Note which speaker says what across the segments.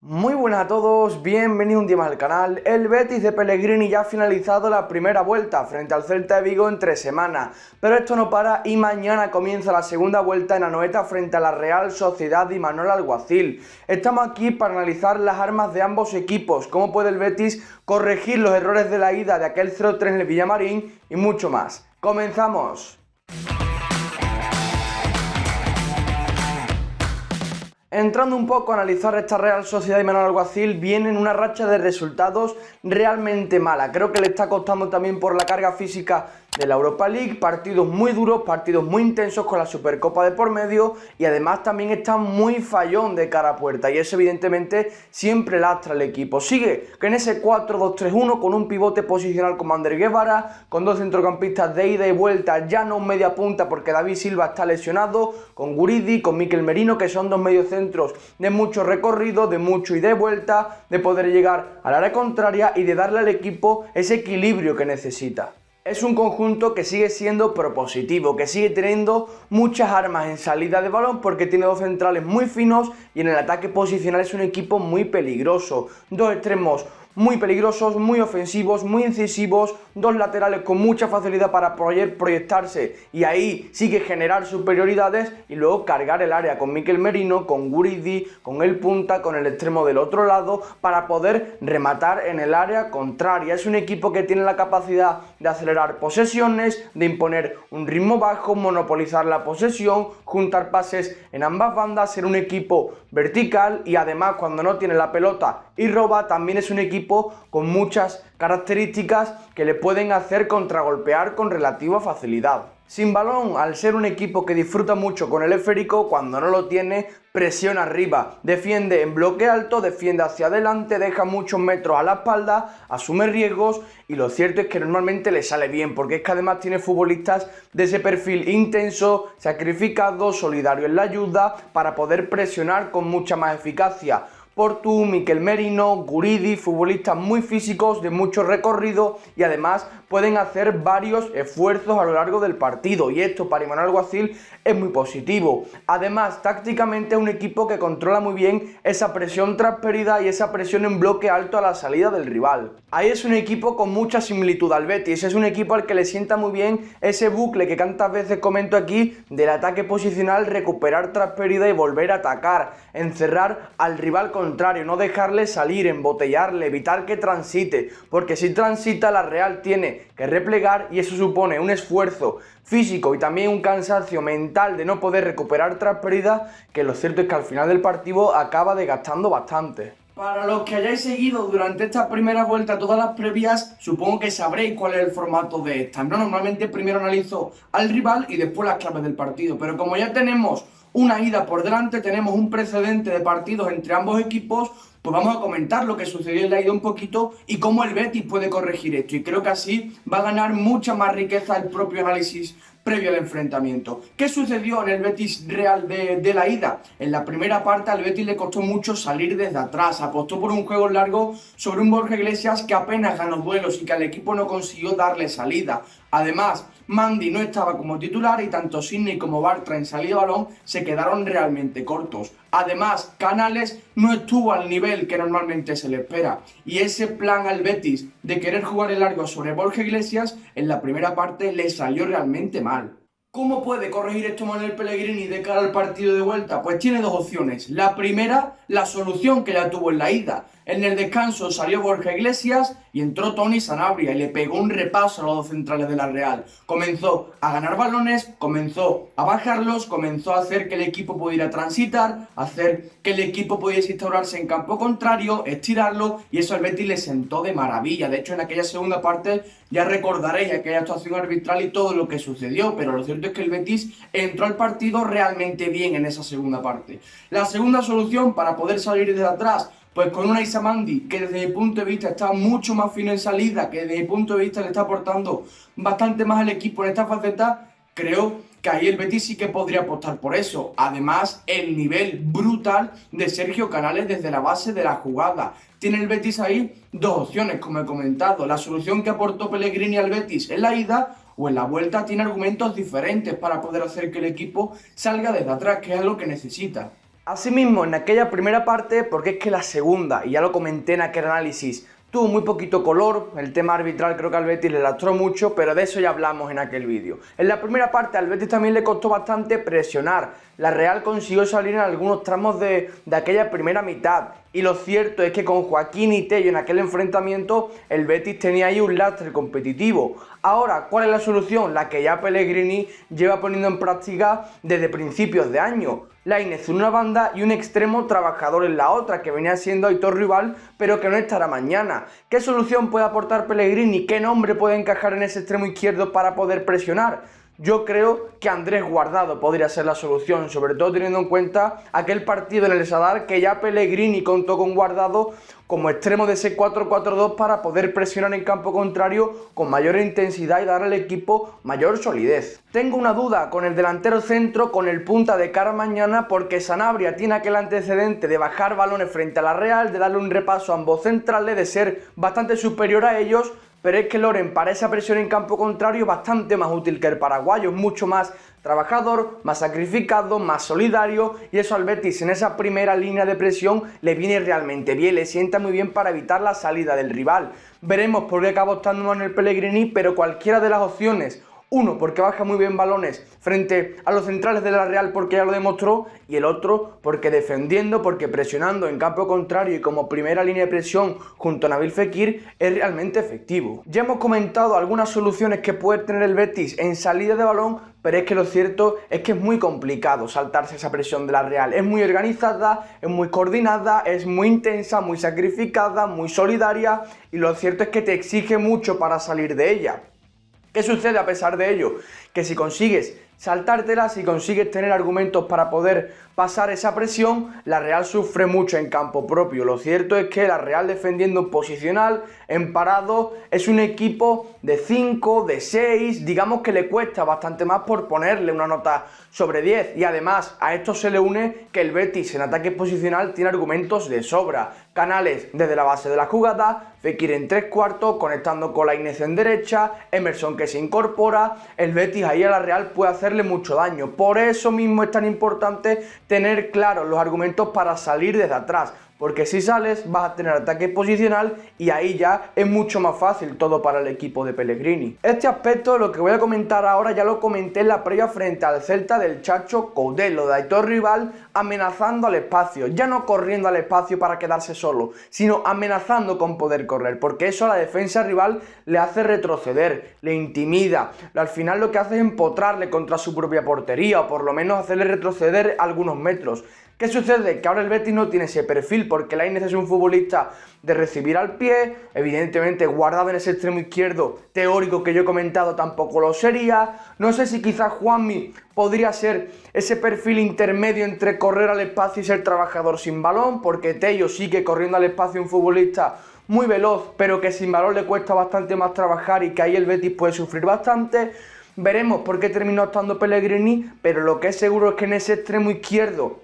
Speaker 1: Muy buenas a todos, bienvenidos un día más al canal. El Betis de Pellegrini ya ha finalizado la primera vuelta frente al Celta de Vigo en 3 semanas, pero esto no para y mañana comienza la segunda vuelta en Anoeta frente a la Real Sociedad de Imanol Alguacil. Estamos aquí para analizar las armas de ambos equipos, cómo puede el Betis corregir los errores de la ida de aquel 0-3 en el Villamarín y mucho más. ¡Comenzamos! Entrando un poco a analizar esta Real Sociedad de Imanol Alguacil, viene en una racha de resultados realmente mala. Creo que le está costando también por la carga física de la Europa League, partidos muy duros, partidos muy intensos con la Supercopa de por medio y además también está muy fallón de cara a puerta y eso evidentemente siempre lastra al equipo. Sigue que en ese 4-2-3-1 con un pivote posicional como Ander Guevara, con dos centrocampistas de ida y vuelta, ya no un media punta porque David Silva está lesionado, con Guridi, con Mikel Merino, que son dos mediocentros de mucho recorrido, de mucho ida y vuelta, de poder llegar al área contraria y de darle al equipo ese equilibrio que necesita. Es un conjunto que sigue siendo propositivo, que sigue teniendo muchas armas en salida de balón porque tiene dos centrales muy finos y en el ataque posicional es un equipo muy peligroso. Dos extremos muy peligrosos, muy ofensivos, muy incisivos, dos laterales con mucha facilidad para poder proyectarse y ahí sí que generar superioridades y luego cargar el área con Mikel Merino, con Guridi, con el punta, con el extremo del otro lado para poder rematar en el área contraria. Es un equipo que tiene la capacidad de acelerar posesiones, de imponer un ritmo bajo, monopolizar la posesión, juntar pases en ambas bandas, ser un equipo vertical y además cuando no tiene la pelota y roba también es un equipo con muchas características que le pueden hacer contragolpear con relativa facilidad. Sin balón, al ser un equipo que disfruta mucho con el esférico, cuando no lo tiene, presiona arriba, defiende en bloque alto, defiende hacia adelante, deja muchos metros a la espalda, asume riesgos y lo cierto es que normalmente le sale bien, porque es que además tiene futbolistas de ese perfil intenso, sacrificado, solidario en la ayuda, para poder presionar con mucha más eficacia. Portu, Mikel Merino, Guridi, futbolistas muy físicos, de mucho recorrido y además pueden hacer varios esfuerzos a lo largo del partido y esto para Imanol Alguacil es muy positivo. Además, tácticamente es un equipo que controla muy bien esa presión transferida y esa presión en bloque alto a la salida del rival. Ahí es un equipo con mucha similitud al Betis, es un equipo al que le sienta muy bien ese bucle que tantas veces comento aquí del ataque posicional, recuperar transferida y volver a atacar, encerrar al rival contrario, no dejarle salir, embotellarle, evitar que transite, porque si transita la Real tiene que replegar y eso supone un esfuerzo físico y también un cansancio mental de no poder recuperar tras pérdida, que lo cierto es que al final del partido acaba desgastando bastante. Para los que hayáis seguido durante esta primera vuelta todas las previas, supongo que sabréis cuál es el formato de esta, ¿no? Normalmente primero analizo al rival y después las claves del partido, pero como ya tenemos una ida por delante, tenemos un precedente de partidos entre ambos equipos, pues vamos a comentar lo que sucedió en la ida un poquito y cómo el Betis puede corregir esto. Y creo que así va a ganar mucha más riqueza el propio análisis previo al enfrentamiento. ¿Qué sucedió en el Betis Real de la ida? En la primera parte al Betis le costó mucho salir desde atrás, apostó por un juego largo sobre un Borja Iglesias que apenas ganó duelos y que al equipo no consiguió darle salida. Además, Mandy no estaba como titular y tanto Sidney como Bartra en salida de balón se quedaron realmente cortos. Además, Canales no estuvo al nivel que normalmente se le espera y ese plan al Betis de querer jugar el largo sobre Borja Iglesias en la primera parte le salió realmente mal. ¿Cómo puede corregir esto Manuel Pellegrini de cara al partido de vuelta? Pues tiene dos opciones. La primera, la solución que ya tuvo en la ida. En el descanso salió Borja Iglesias y entró Tony Sanabria y le pegó un repaso a los dos centrales de la Real. Comenzó a ganar balones, comenzó a bajarlos, comenzó a hacer que el equipo pudiera transitar, hacer que el equipo pudiese instaurarse en campo contrario, estirarlo y eso al Betis le sentó de maravilla. De hecho, en aquella segunda parte ya recordaréis aquella actuación arbitral y todo lo que sucedió, pero lo cierto es que el Betis entró al partido realmente bien en esa segunda parte. La segunda solución para poder salir desde atrás, pues con una Issa Mandy que desde mi punto de vista está mucho más fino en salida, que desde mi punto de vista le está aportando bastante más al equipo en esta faceta, creo que ahí el Betis sí que podría apostar por eso. Además, el nivel brutal de Sergio Canales desde la base de la jugada. Tiene el Betis ahí dos opciones, como he comentado. La solución que aportó Pellegrini al Betis en la ida o en la vuelta tiene argumentos diferentes para poder hacer que el equipo salga desde atrás, que es algo que necesita. Asimismo, en aquella primera parte, porque es que la segunda, y ya lo comenté en aquel análisis, tuvo muy poquito color, el tema arbitral creo que al Betis le lastró mucho, pero de eso ya hablamos en aquel vídeo. En la primera parte al Betis también le costó bastante presionar, la Real consiguió salir en algunos tramos de aquella primera mitad, y lo cierto es que con Joaquín y Tello en aquel enfrentamiento el Betis tenía ahí un lastre competitivo. Ahora, ¿cuál es la solución? La que ya Pellegrini lleva poniendo en práctica desde principios de año. Lainez en una banda y un extremo trabajador en la otra, que venía siendo Aitor Rival, pero que no estará mañana. ¿Qué solución puede aportar Pellegrini? ¿Qué nombre puede encajar en ese extremo izquierdo para poder presionar? Yo creo que Andrés Guardado podría ser la solución, sobre todo teniendo en cuenta aquel partido en el Sadar que ya Pellegrini contó con Guardado como extremo de ese 4-4-2 para poder presionar en campo contrario con mayor intensidad y dar al equipo mayor solidez. Tengo una duda con el delantero centro, con el punta de cara a mañana, porque Sanabria tiene aquel antecedente de bajar balones frente a la Real, de darle un repaso a ambos centrales, de ser bastante superior a ellos. Pero es que Loren para esa presión en campo contrario es bastante más útil que el paraguayo, es mucho más trabajador, más sacrificado, más solidario, y eso al Betis en esa primera línea de presión le viene realmente bien, le sienta muy bien para evitar la salida del rival. Veremos por qué acaba optando en el Pellegrini, pero cualquiera de las opciones, uno porque baja muy bien balones frente a los centrales de la Real porque ya lo demostró, y el otro porque defendiendo, porque presionando en campo contrario y como primera línea de presión junto a Nabil Fekir es realmente efectivo. Ya hemos comentado algunas soluciones que puede tener el Betis en salida de balón, pero es que lo cierto es que es muy complicado saltarse esa presión de la Real. Es muy organizada, es muy coordinada, es muy intensa, muy sacrificada, muy solidaria, y lo cierto es que te exige mucho para salir de ella. ¿Qué sucede a pesar de ello? Que si consigues saltártela, si consigues tener argumentos para poder pasar esa presión, la Real sufre mucho en campo propio. Lo cierto es que la Real defendiendo en posicional, en parado, es un equipo de 5, de 6, digamos que le cuesta bastante más por ponerle una nota sobre 10. Y además a esto se le une que el Betis en ataque posicional tiene argumentos de sobra. Canales desde la base de la jugada, Fekir en 3/4, conectando con Lainez en derecha, Emerson que se incorpora, el Betis ahí a la Real puede hacerle mucho daño. Por eso mismo es tan importante tener claros los argumentos para salir desde atrás, porque si sales vas a tener ataque posicional y ahí ya es mucho más fácil todo para el equipo de Pellegrini. Este aspecto, lo que voy a comentar ahora, ya lo comenté en la previa frente al Celta del Chacho Coudet, lo de Aitor Rival amenazando al espacio, ya no corriendo al espacio para quedarse solo, sino amenazando con poder correr, porque eso a la defensa rival le hace retroceder, le intimida, al final lo que hace es empotrarle contra su propia portería, o por lo menos hacerle retroceder algunos metros. ¿Qué sucede? Que ahora el Betis no tiene ese perfil, porque Lainez es un futbolista de recibir al pie, evidentemente Guardado en ese extremo izquierdo teórico que yo he comentado tampoco lo sería. No sé si quizás Juanmi podría ser ese perfil intermedio entre correr al espacio y ser trabajador sin balón, porque Tello sigue corriendo al espacio, un futbolista muy veloz, pero que sin balón le cuesta bastante más trabajar y que ahí el Betis puede sufrir bastante. Veremos por qué terminó optando Pellegrini, pero lo que es seguro es que en ese extremo izquierdo,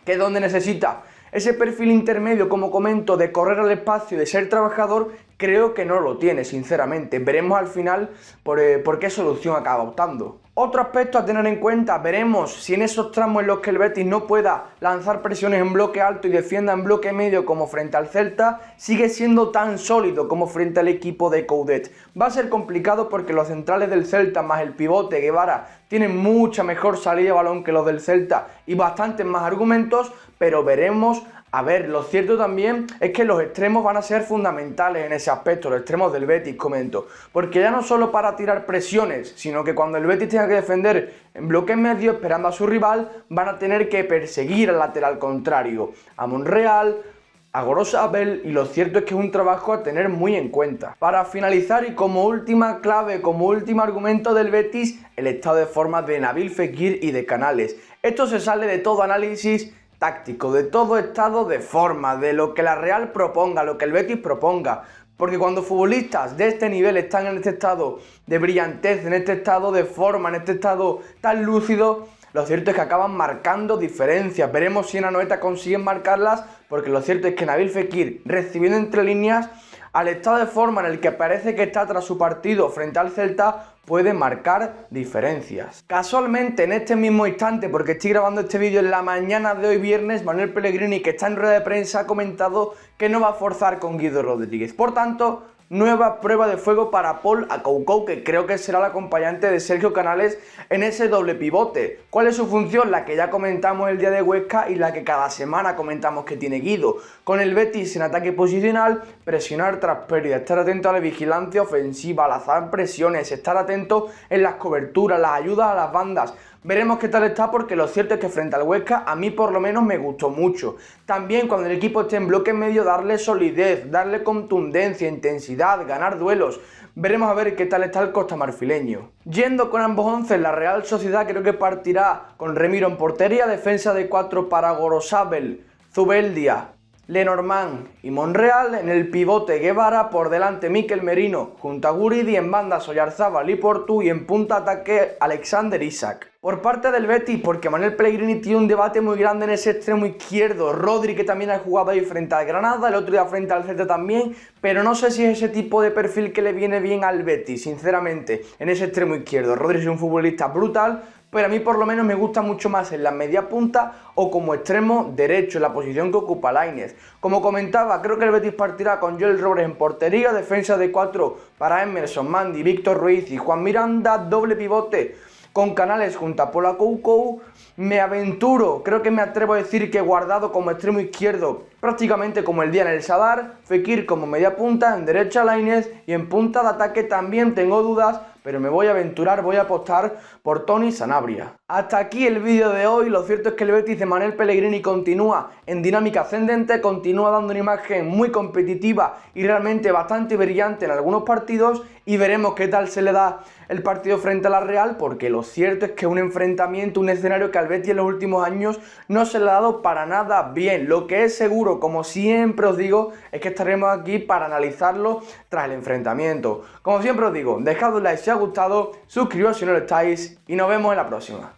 Speaker 1: que es donde necesita ese perfil intermedio, como comento, de correr al espacio y de ser trabajador, creo que no lo tiene, sinceramente. Veremos al final por qué solución acaba optando. Otro aspecto a tener en cuenta, veremos si en esos tramos en los que el Betis no pueda lanzar presiones en bloque alto y defienda en bloque medio como frente al Celta, sigue siendo tan sólido como frente al equipo de Coudet. Va a ser complicado porque los centrales del Celta más el pivote Guevara tienen mucha mejor salida de balón que los del Celta y bastantes más argumentos, pero veremos. A ver, lo cierto también es que los extremos van a ser fundamentales en ese aspecto, los extremos del Betis, comento. Porque ya no solo para tirar presiones, sino que cuando el Betis tenga que defender en bloque medio, esperando a su rival, van a tener que perseguir al lateral contrario, a Monreal, a Gorosabel, y lo cierto es que es un trabajo a tener muy en cuenta. Para finalizar y como última clave, como último argumento del Betis, el estado de forma de Nabil Fekir y de Canales. Esto se sale de todo análisis táctico, de todo estado de forma, de lo que la Real proponga, lo que el Betis proponga, porque cuando futbolistas de este nivel están en este estado de brillantez, en este estado de forma, en este estado tan lúcido, lo cierto es que acaban marcando diferencias. Veremos si en Anoeta consiguen marcarlas, porque lo cierto es que Nabil Fekir, recibiendo entre líneas, al estado de forma en el que parece que está tras su partido frente al Celta, puede marcar diferencias. Casualmente, en este mismo instante, porque estoy grabando este vídeo en la mañana de hoy viernes, Manuel Pellegrini, que está en rueda de prensa, ha comentado que no va a forzar con Guido Rodríguez. Por tanto, nueva prueba de fuego para Pol Akoukou, que creo que será el acompañante de Sergio Canales en ese doble pivote. ¿Cuál es su función? La que ya comentamos el día de Huesca y la que cada semana comentamos que tiene Guido. Con el Betis en ataque posicional, presionar tras pérdida, estar atento a la vigilancia ofensiva, lanzar presiones, estar atento en las coberturas, las ayudas a las bandas. Veremos qué tal está, porque lo cierto es que frente al Huesca a mí por lo menos me gustó mucho. También cuando el equipo esté en bloque medio, darle solidez, darle contundencia, intensidad, ganar duelos. Veremos a ver qué tal está el costamarfileño. Yendo con ambos 11, la Real Sociedad creo que partirá con Remiro en portería, defensa de 4 para Gorosabel, Zubeldia, Lenormand y Monreal, en el pivote Guevara, por delante Mikel Merino junto a Guridi, en banda Oyarzábal y Portu y en punta ataque Alexander Isak. Por parte del Betis, porque Manuel Pellegrini tiene un debate muy grande en ese extremo izquierdo, Rodri, que también ha jugado ahí frente al Granada, el otro día frente al Celta también, pero no sé si es ese tipo de perfil que le viene bien al Betis, sinceramente, en ese extremo izquierdo. Rodri es un futbolista brutal, pero a mí por lo menos me gusta mucho más en la media punta o como extremo derecho, en la posición que ocupa Lainez. Como comentaba, creo que el Betis partirá con Joel Robles en portería, defensa de 4 para Emerson, Mandy, Víctor Ruiz y Juan Miranda, doble pivote con Canales junto a Pol Akoukou. Me aventuro, creo que me atrevo a decir que Guardado como extremo izquierdo, prácticamente como el día en el Sadar, Fekir como media punta, en derecha Lainez y en punta de ataque también tengo dudas, pero me voy a aventurar, voy a apostar por Tony Sanabria. Hasta aquí el vídeo de hoy. Lo cierto es que el Betis de Manuel Pellegrini continúa en dinámica ascendente, continúa dando una imagen muy competitiva y realmente bastante brillante en algunos partidos, y veremos qué tal se le da el partido frente a la Real, porque lo cierto es que un enfrentamiento, un escenario que al Betis en los últimos años no se le ha dado para nada bien. Lo que es seguro, como siempre os digo, es que estaremos aquí para analizarlo tras el enfrentamiento. Como siempre os digo, dejad un like si os ha gustado, suscribiros si no lo estáis y nos vemos en la próxima.